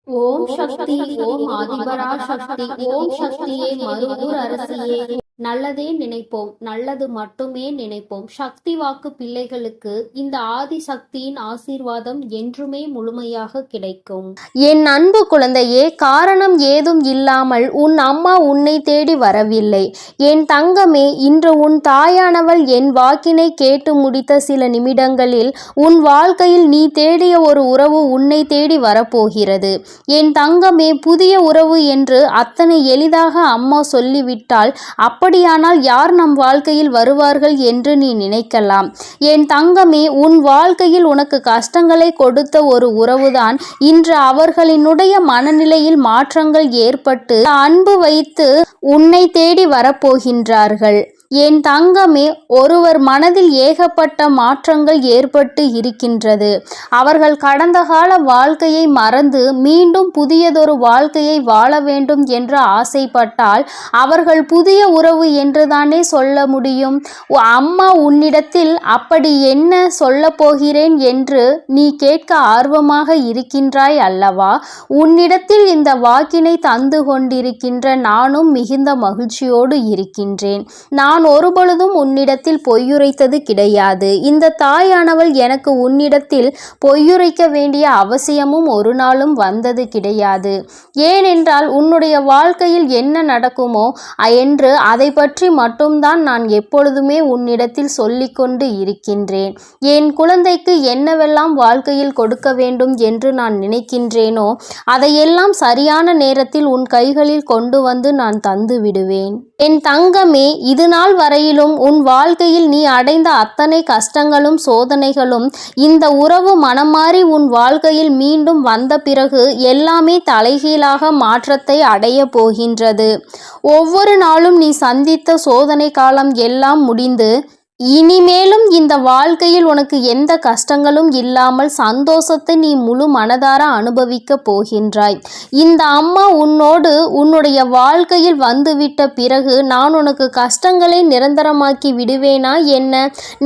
ஓம் சக்தி. ஓம் ஆதிபரா சக்தி. ஓம் சக்தியே மருவூர் அரசியே. நல்லதே நினைப்போம், நல்லது மட்டுமே நினைப்போம். சக்தி வாக்கு பிள்ளைகளுக்கு இந்த ஆதி சக்தியின் ஆசீர்வாதம் என்றுமே முழுமையாக கிடைக்கும். என் அன்பு குழந்தையே, காரணம் ஏதும் இல்லாமல் உன் அம்மா உன்னை தேடி வரவில்லை. என் தங்கமே, இன்று உன் தாயானவள் என் வாக்கினை கேட்டு முடித்த சில நிமிடங்களில் உன் வாழ்க்கையில் நீ தேடிய ஒரு உறவு உன்னை தேடி வரப்போகிறது. என் தங்கமே, புதிய உறவு என்று அத்தனை எளிதாக அம்மா சொல்லிவிட்டால் அப்படியானால் யார் நம் வாழ்க்கையில் வருவார்கள் என்று நீ நினைக்கலாம். என் தங்கமே, உன் வாழ்க்கையில் உனக்கு கஷ்டங்களை கொடுத்த ஒரு உறவுதான் இன்று அவர்களினுடைய மனநிலையில் மாற்றங்கள் ஏற்பட்டு அன்பு வைத்து உன்னை தேடி வரப்போகின்றார்கள். என் தங்கமே, ஒருவர் மனதில் ஏகப்பட்ட மாற்றங்கள் ஏற்பட்டு இருக்கின்றது. அவர்கள் கடந்த கால வாழ்க்கையை மறந்து மீண்டும் புதியதொரு வாழ்க்கையை வாழ வேண்டும் என்று ஆசைப்பட்டால் அவர்கள் புதிய உறவு என்றுதானே சொல்ல முடியும். அம்மா உன்னிடத்தில் அப்படி என்ன சொல்ல போகிறேன் என்று நீ கேட்க ஆர்வமாக இருக்கின்றாய் அல்லவா? உன்னிடத்தில் இந்த வாக்கினை தந்து கொண்டிருக்கின்ற நானும் மிகுந்த மகிழ்ச்சியோடு இருக்கின்றேன். நான் ஒருபொழுதும் உன்னிடத்தில் பொய்யுரைத்தது கிடையாது. இந்த தாயானவள் எனக்கு உன்னிடத்தில் பொய்யுரைக்க வேண்டிய அவசியமும் ஒரு நாளும் வந்தது கிடையாது. ஏனென்றால் உன்னுடைய வாழ்க்கையில் என்ன நடக்குமோ என்று அதை பற்றி மட்டும்தான் நான் எப்பொழுதுமே உன்னிடத்தில் சொல்லிக்கொண்டு இருக்கின்றேன். என் குழந்தைக்கு என்னவெல்லாம் வாழ்க்கையில் கொடுக்க வேண்டும் என்று நான் நினைக்கின்றேனோ அதையெல்லாம் சரியான நேரத்தில் உன் கைகளில் கொண்டு வந்து நான் தந்து விடுவேன். என் தங்கமே, இது நாள் வரையிலும் உன் வாழ்க்கையில் நீ அடைந்த அத்தனை கஷ்டங்களும் சோதனைகளும் இந்த உறவு மனமாறி உன் வாழ்க்கையில் மீண்டும் வந்த பிறகு எல்லாமே தலைகீழாக மாற்றத்தை அடைய போகின்றது. ஒவ்வொரு நாளும் நீ சந்தித்த சோதனை காலம் எல்லாம் முடிந்து இனிமேலும் இந்த வாழ்க்கையில் உனக்கு எந்த கஷ்டங்களும் இல்லாமல் சந்தோஷத்தை நீ முழு மனதார அனுபவிக்க போகின்றாய். இந்த அம்மா உன்னோடு உன்னுடைய வாழ்க்கையில் வந்துவிட்ட பிறகு நான் உனக்கு கஷ்டங்களை நிரந்தரமாக்கி விடுவேனா என்ன?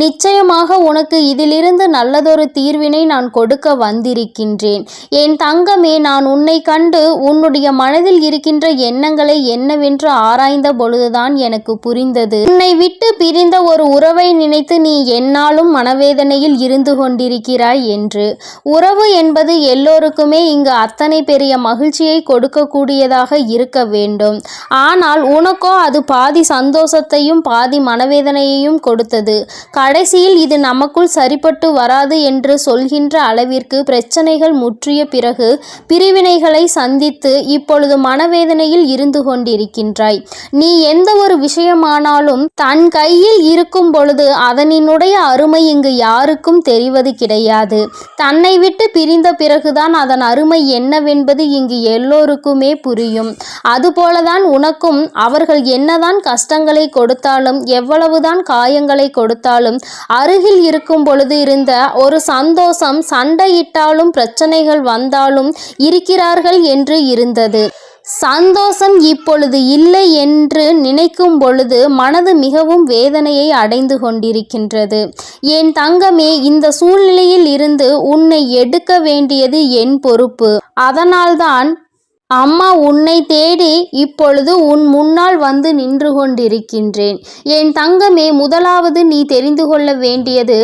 நிச்சயமாக உனக்கு இதிலிருந்து நல்லதொரு தீர்வினை நான் கொடுக்க வந்திருக்கின்றேன். என் தங்கமே, நான் உன்னை கண்டு உன்னுடைய மனதில் இருக்கின்ற எண்ணங்களை என்னவென்று ஆராய்ந்த பொழுதுதான் எனக்கு புரிந்தது. உன்னை விட்டு பிரிந்த ஒரு உறவை நினைத்து நீ என்னாலும் மனவேதனையில் இருந்து கொண்டிருக்கிறாய் என்று. உறவு என்பது எல்லோருக்குமே இங்கு அத்தனை பெரிய மகிழ்ச்சியை கொடுக்கக்கூடியதாக இருக்க வேண்டும். ஆனால் உனக்கோ அது பாதி சந்தோஷத்தையும் பாதி மனவேதனையையும் கொடுத்தது. கடைசியில் இது நமக்குள் சரிப்பட்டு வராது என்று சொல்கின்ற அளவிற்கு பிரச்சனைகள் முற்றிய பிறகு பிரிவினைகளை சந்தித்து இப்பொழுது மனவேதனையில் இருந்து கொண்டிருக்கின்றாய். நீ எந்த ஒரு விஷயமானாலும் தன் கையில் இருக்கும் பொழுது அதனினுடைய அருமை இங்கு யாருக்கும் தெரிவது கிடையாது. தன்னை விட்டு பிரிந்த பிறகுதான் அதன் அருமை என்னவென்பது இங்கு எல்லோருக்குமே புரியும். அதுபோலதான் உனக்கும் அவர்கள் என்னதான் கஷ்டங்களை கொடுத்தாலும் எவ்வளவுதான் காயங்களை கொடுத்தாலும் அருகில் இருக்கும் பொழுது இருந்த ஒரு சந்தோஷம் சண்டையிட்டாலும் பிரச்சனைகள் வந்தாலும் இருக்கிறார்கள் என்று இருந்தது. சந்தோஷம் இப்பொழுது இல்லை என்று நினைக்கும் பொழுது மனது மிகவும் வேதனையை அடைந்து கொண்டிருக்கின்றது. என் தங்கமே, இந்த சூழ்நிலையில் இருந்து உன்னை எடுக்க வேண்டியது என் பொறுப்பு. அதனால்தான் அம்மா உன்னை தேடி இப்பொழுது உன் முன்னால் வந்து நின்று கொண்டிருக்கின்றேன். என் தங்கமே, முதலாவது நீ தெரிந்து கொள்ள வேண்டியது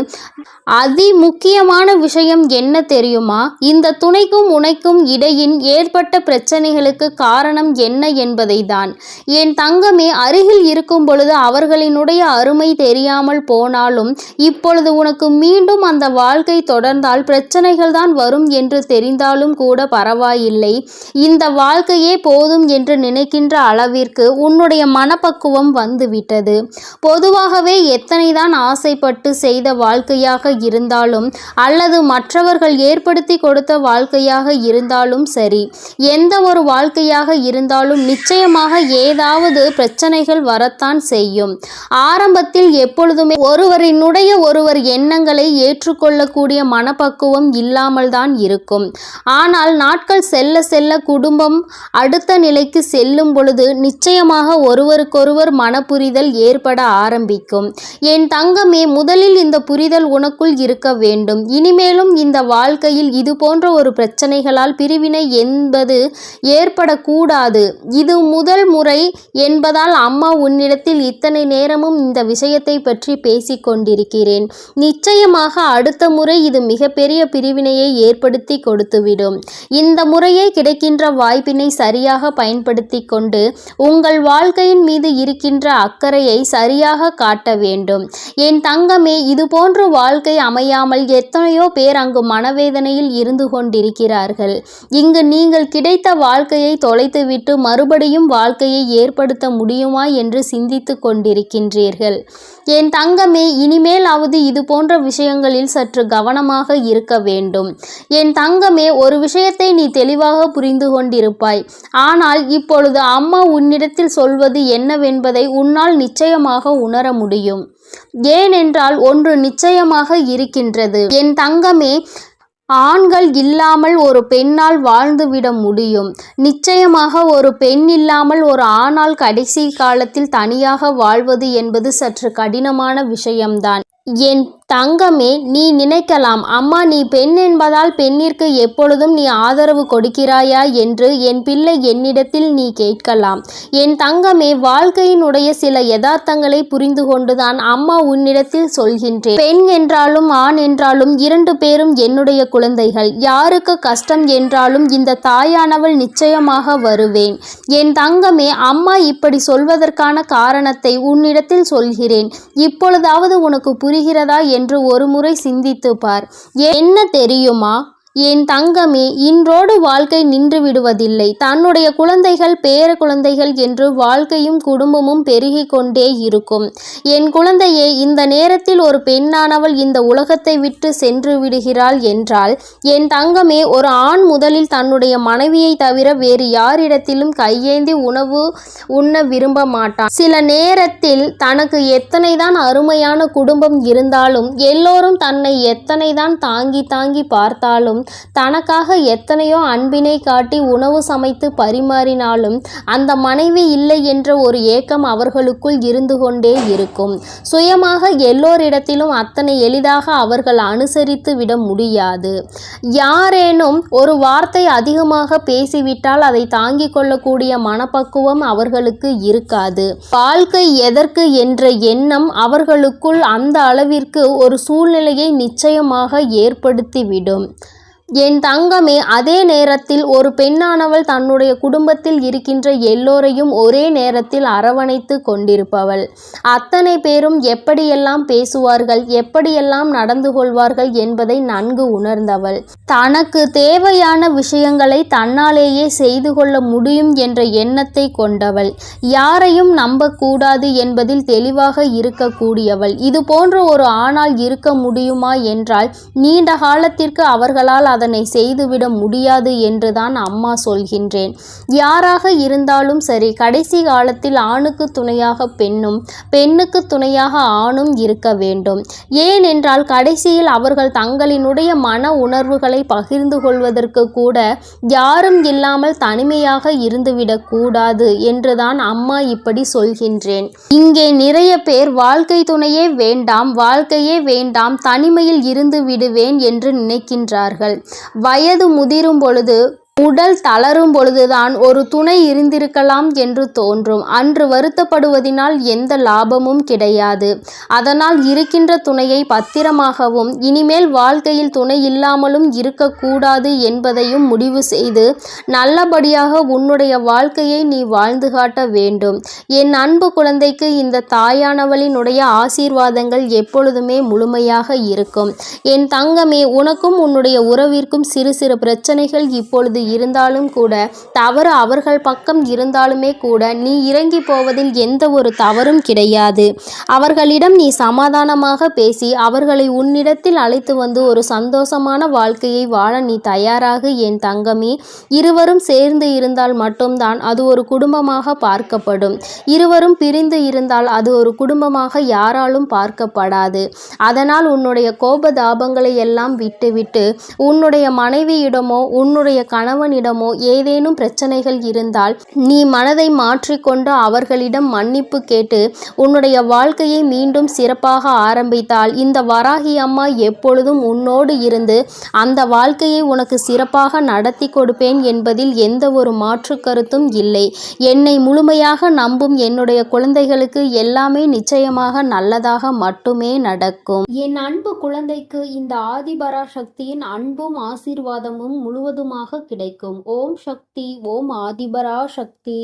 அதி முக்கியமான விஷயம் என்ன தெரியுமா? இந்த துணைக்கும் உனக்கும் இடையின் ஏற்பட்ட பிரச்சனைகளுக்கு காரணம் என்ன என்பதை தான். என் தங்கமே, அருகில் இருக்கும் பொழுது அவர்களினுடைய அருமை தெரியாமல் போனாலும் இப்பொழுது உனக்கு மீண்டும் அந்த வாழ்க்கை தொடர்ந்தால் பிரச்சனைகள் தான் வரும் என்று தெரிந்தாலும் கூட பரவாயில்லை. இந்த வாழ்க்கையே போதும் என்று நினைக்கின்ற அளவிற்கு உன்னுடைய மனப்பக்குவம் வந்துவிட்டது. பொதுவாகவே எத்தனைதான் ஆசைப்பட்டு செய்த வாழ்க்கையாக இருந்தாலும் அல்லது மற்றவர்கள் ஏற்படுத்தி கொடுத்த வாழ்க்கையாக இருந்தாலும் சரி, எந்த ஒரு வாழ்க்கையாக இருந்தாலும் நிச்சயமாக ஏதாவது பிரச்சனைகள் வரத்தான் செய்யும். ஆரம்பத்தில் எப்பொழுதுமே ஒருவரினுடைய ஒருவர் எண்ணங்களை ஏற்றுக்கொள்ளக்கூடிய மனப்பக்குவம் இல்லாமல் தான் இருக்கும். ஆனால் நாட்கள் செல்ல செல்ல குடும்பம் குடும்பம் அடுத்த நிலைக்கு செல்லும் பொழுது நிச்சயமாக ஒருவருக்கொருவர் மனப்புரிதல் ஏற்பட ஆரம்பிக்கும். என் தங்கமே, முதலில் இந்த புரிதல் உனக்குள் இருக்க வேண்டும். இனிமேலும் இந்த வாழ்க்கையில் இது போன்ற ஒரு பிரச்சனைகளால் பிரிவினை என்பது ஏற்படக்கூடாது. இது முதல் முறை என்பதால் அம்மா உன்னிடத்தில் இத்தனை நேரமும் இந்த விஷயத்தை பற்றி பேசிக் கொண்டிருக்கிறேன். நிச்சயமாக அடுத்த முறை இது மிகப்பெரிய பிரிவினையை ஏற்படுத்தி கொடுத்துவிடும். இந்த முறையே கிடைக்கின்ற வாய்ப்பினை சரியாக பயன்படுத்தி கொண்டு உங்கள் வாழ்க்கையின் மீது இருக்கின்ற அக்கறையை சரியாக காட்ட வேண்டும். என் தங்கமே, இது போன்ற வாழ்க்கை அமையாமல் எத்தனையோ பேர் அங்கு மனவேதனையில் இருந்து கொண்டிருக்கிறார்கள். இங்கு நீங்கள் கிடைத்த வாழ்க்கையை தொலைத்துவிட்டு மறுபடியும் வாழ்க்கையை ஏற்படுத்த முடியுமா என்று சிந்தித்து கொண்டிருக்கின்றீர்கள். என் தங்கமே, இனிமேலாவது இது போன்ற விஷயங்களில் சற்று கவனமாக இருக்க வேண்டும். என் தங்கமே, ஒரு விஷயத்தை நீ தெளிவாக புரிந்து கொண்டிருப்பாய். ஆனால் இப்பொழுது அம்மா உன்னிடத்தில் சொல்வது என்னவென்பதை உன்னால் நிச்சயமாக உணர முடியும். ஏனென்றால் ஒன்று நிச்சயமாக இருக்கின்றது. என் தங்கமே, ஆண்கள் இல்லாமல் ஒரு பெண்ணால் வாழ்ந்துவிட முடியும். நிச்சயமாக ஒரு பெண் இல்லாமல் ஒரு ஆணால் கடைசி காலத்தில் தனியாக வாழ்வது என்பது சற்று கடினமான விஷயம்தான். என் தங்கமே, நீ நினைக்கலாம், அம்மா நீ பெண் என்பதால் பெண்ணிற்கு எப்பொழுதும் நீ ஆதரவு கொடுக்கிறாயா என்று என் பிள்ளை என்னிடத்தில் நீ கேட்கலாம். என் தங்கமே, வாழ்க்கையினுடைய சில யதார்த்தங்களை புரிந்து கொண்டுதான் அம்மா உன்னிடத்தில் சொல்கின்றேன். பெண் என்றாலும் ஆண் என்றாலும் இரண்டு பேரும் என்னுடைய குழந்தைகள். யாருக்கு கஷ்டம் என்றாலும் இந்த தாயானவள் நிச்சயமாக வருவேன். என் தங்கமே, அம்மா இப்படி சொல்வதற்கான காரணத்தை உன்னிடத்தில் சொல்கிறேன். இப்பொழுதாவது உனக்கு புரிகிறதா என்று ஒரு முறை சிந்தித்து பார். என்ன தெரியுமா என் தங்கமே, இன்றோடு வாழ்க்கை நின்று விடுவதில்லை. தன்னுடைய குழந்தைகள் பேர குழந்தைகள் என்று வாழ்க்கையும் குடும்பமும் பெருகி கொண்டே இருக்கும். என் குழந்தையே, இந்த நேரத்தில் ஒரு பெண்ணானவள் இந்த உலகத்தை விட்டு சென்று விடுகிறாள் என்றால் என் தங்கமே, ஒரு ஆண் முதலில் தன்னுடைய மனைவியை தவிர வேறு யாரிடத்திலும் கையேந்தி உணவு உண்ண விரும்ப மாட்டான். சில நேரத்தில் தனக்கு எத்தனைதான் அருமையான குடும்பம் இருந்தாலும், எல்லோரும் தன்னை எத்தனைதான் தாங்கி தாங்கி பார்த்தாலும், தனக்காக எத்தனையோ அன்பினை காட்டி உணவு சமைத்து பரிமாறினாலும் அந்த மனைவி இல்லை என்ற ஒரு ஏக்கம் அவர்களுக்குள் இருந்து கொண்டே இருக்கும். சுயமாக எல்லோரிடத்திலும் அத்தனை எளிதாக அவர்கள் அனுசரித்து விட முடியாது. யாரேனும் ஒரு வார்த்தை அதிகமாக பேசிவிட்டால் அதை தாங்கிக் கொள்ளக்கூடிய மனப்பக்குவம் அவர்களுக்கு இருக்காது. வாழ்க்கை எதற்கு என்ற எண்ணம் அவர்களுக்குள் அந்த அளவிற்கு ஒரு சூழ்நிலையை நிச்சயமாக ஏற்படுத்திவிடும். என் தங்கமே, அதே நேரத்தில் ஒரு பெண்ணானவள் தன்னுடைய குடும்பத்தில் இருக்கின்ற எல்லோரையும் ஒரே நேரத்தில் அரவணைத்து கொண்டிருப்பவள். அத்தனை பேரும் எப்படியெல்லாம் பேசுவார்கள், எப்படியெல்லாம் நடந்து கொள்வார்கள் என்பதை நன்கு உணர்ந்தவள். தனக்கு தேவையான விஷயங்களை தன்னாலேயே செய்து கொள்ள முடியும் என்ற எண்ணத்தை கொண்டவள். யாரையும் நம்பக்கூடாது என்பதில் தெளிவாக இருக்கக்கூடியவள். இது போன்ற ஒரு ஆணால் இருக்க முடியுமா என்றால் நீண்ட காலத்திற்கு அவர்களால் அதனை செய்துவிட முடியாது என்றுதான் அம்மா சொல்கின்றேன். யாராக இருந்தாலும் சரி, கடைசி காலத்தில் ஆணுக்கு துணையாக பெண்ணும், பெண்ணுக்கு துணையாக ஆணும் இருக்க வேண்டும். ஏனென்றால் கடைசியில் அவர்கள் தங்களினுடைய மன உணர்வுகளை பகிர்ந்து கொள்வதற்கு கூட யாரும் இல்லாமல் தனிமையாக இருந்துவிடக் கூடாது என்றுதான் அம்மா இப்படி சொல்கின்றேன். இங்கே நிறைய பேர் வாழ்க்கை துணையே வேண்டாம், வாழ்க்கையே வேண்டாம், தனிமையில் இருந்து விடுவேன் என்று நினைக்கின்றார்கள். வயது முதிரும் பொழுது, உடல் தளரும் பொழுதுதான் ஒரு துணை இருந்திருக்கலாம் என்று தோன்றும். அன்று வருத்தப்படுவதினால் எந்த லாபமும் கிடையாது. அதனால் இருக்கின்ற துணையை பத்திரமாகவும், இனிமேல் வாழ்க்கையில் துணை இல்லாமலும் இருக்கக்கூடாது என்பதையும் முடிவு செய்து நல்லபடியாக உன்னுடைய வாழ்க்கையை நீ வாழ்ந்து காட்ட வேண்டும். என் அன்பு குழந்தைக்கு இந்த தாயானவளினுடைய ஆசீர்வாதங்கள் எப்பொழுதுமே முழுமையாக இருக்கும். என் தங்கமே, உனக்கும் உன்னுடைய உறவிற்கும் சிறு சிறு பிரச்சனைகள் இப்பொழுது இருந்தாலும் கூட, தவறு அவர்கள் பக்கம் இருந்தாலுமே கூட நீ இறங்கி போவதில் எந்த ஒரு தவறும் கிடையாது. அவர்களிடம் நீ சமாதானமாக பேசி அவர்களை உன்னிடத்தில் அழைத்து வந்து ஒரு சந்தோஷமான வாழ்க்கையை வாழ நீ தயாராக என் தங்கமே. இருவரும் சேர்ந்து இருந்தால் மட்டும்தான் அது ஒரு குடும்பமாக பார்க்கப்படும். இருவரும் பிரிந்து இருந்தால் அது ஒரு குடும்பமாக யாராலும் பார்க்கப்படாது. அதனால் உன்னுடைய கோபதாபங்களை எல்லாம் விட்டுவிட்டு உன்னுடைய மனைவியிடமோ உன்னுடைய கணவன் கணவனிடமோ ஏதேனும் பிரச்சனைகள் இருந்தால் நீ மனதை மாற்றிக்கொண்டு அவர்களிடம் மன்னிப்பு கேட்டு உன்னுடைய வாழ்க்கையை மீண்டும் சிறப்பாக ஆரம்பித்தால் இந்த வராகி அம்மா எப்பொழுதும் உன்னோடு இருந்து அந்த வாழ்க்கையை உனக்கு சிறப்பாக நடத்தி கொடுப்பேன் என்பதில் எந்த ஒரு மாற்று கருத்தும் இல்லை. என்னை முழுமையாக நம்பும் என்னுடைய குழந்தைகளுக்கு எல்லாமே நிச்சயமாக நல்லதாக மட்டுமே நடக்கும். என் அன்பு குழந்தைக்கு இந்த ஆதிபராசக்தியின் அன்பும் ஆசீர்வாதமும் முழுவதுமாக கிடைக்கும். ஓம் சக்தி, ஓம் ஆதிபராசக்தி.